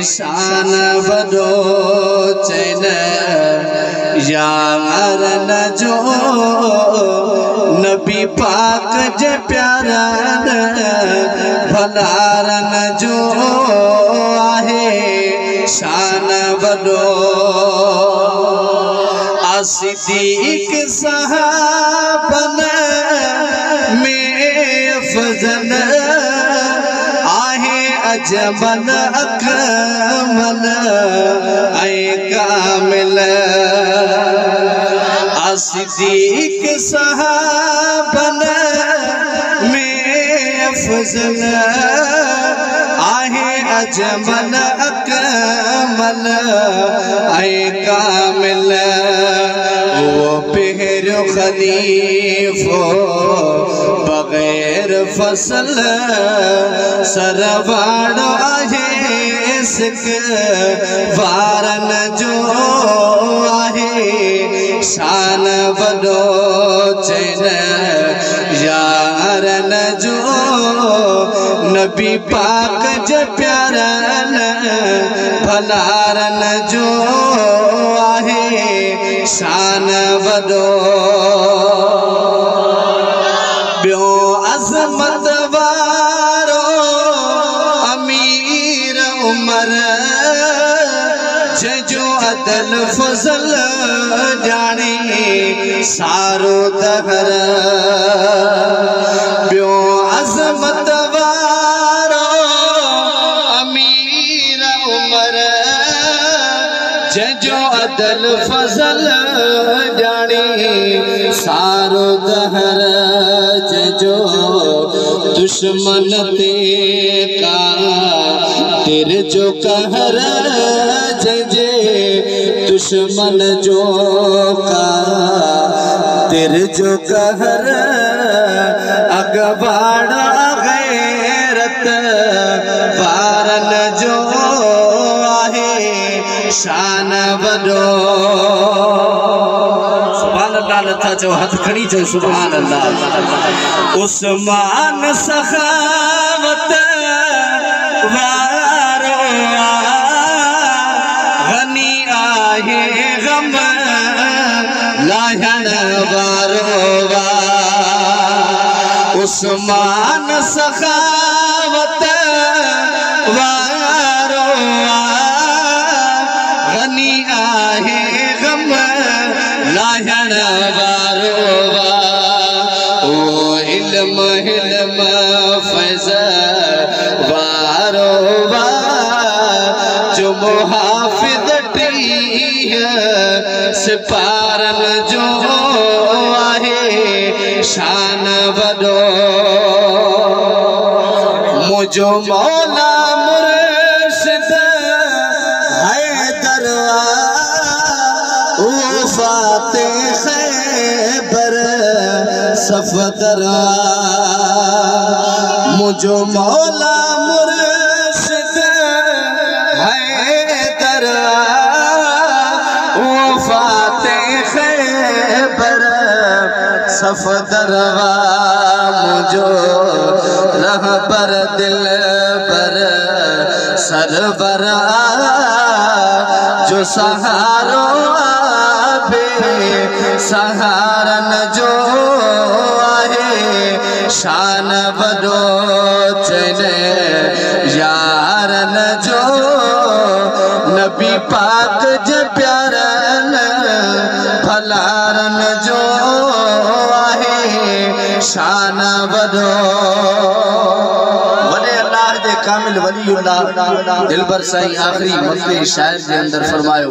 शान वॾो चैन यारन जो नबी पाक जे प्यारन भलारन जो आहे शान वॾो सिद्दीक़ सहाबन में अफ़ज़ल आहे अजमल अकमल ऐं कामिल सिद्दीक़ सहाबन में अफ़ज़ल आहे अजमल अकमल ऐं कामिल वो पहिरियों खलीफ़ो बग़ैर फसल सरवाड़ो आहे सिक वारन जो आहे शान वॾो चैन यारन जो नबी पाक जे प्यारन भलारन जो आहे शान वॾो ॿियो अज़मत वारो अमीर उमर जो अदल फज़ल ॼाणे सारो दहर ॿियो अज़मत वारो अमीर उमर जो अदल फज़ल ॼाणे सारो दहर जो दुश्मन ते का तिर जो कहर जे दुश्मन जो का तिर जो कहर अगवाड़ा गैरत वारन जो आहे शान वॾो सुभान अल्लाह नथा चओ हथ खणी चओ सुभान अल्लाह उस्मान सखावत वारो गनी आहे गम लाहण वारो उस्मान सखावत वारो गनी आहे गम लाहण वारो इल्म हिल्म फैज़ वारो जो मुहाफ़िज़ टीह सिपारन जो आहे शान वॾो मुझो मौला मुर्शिद हैदर फातिह खैबर सफदर मुझो मौला मुर्शिद हैदर फातिह खैबर सफदर मुझो रहबर दिलबर सरवर जो सहारो बे सहारन जो आहे शान वॾो चैन यारन जो नबी पाक जे प्यारन भलारन जो आहे शान वॾो कामिल वलीउल्लाह दिलबर साईं आखिरी मक्ते शायर के अंदर फरमायो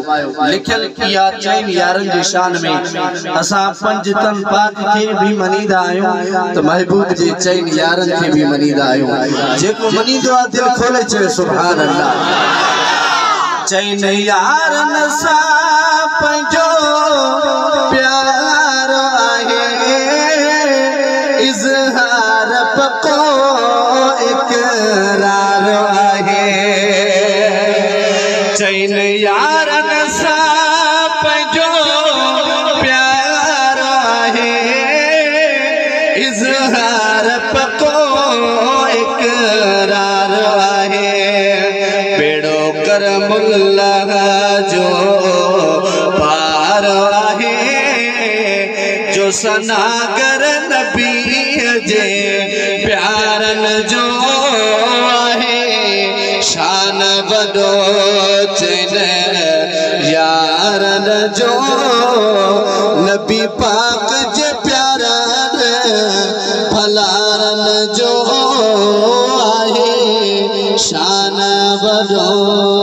लिखल किया चैन यारन जी शान में असा पंज तन पाक के भी मनीदा आयो तो महबूब जी चैन यारन के भी मनीदा आयो जेको मनीदो आ दिल खोले चे सुभान अल्लाह चैन यारन सा पंजो प्यार आहे इज़हार पको इकरार आहे चैन यारन सा पंजो प्यार आहे इज़हार पको इकरार आहे बेड़ो करमुल्लाह जो पार आहे जो सनागर नबी जे प्यारन जो आहे शान वडो चन यारन जो नबी पाक जे प्यारन भलारन जो आहे शान वडो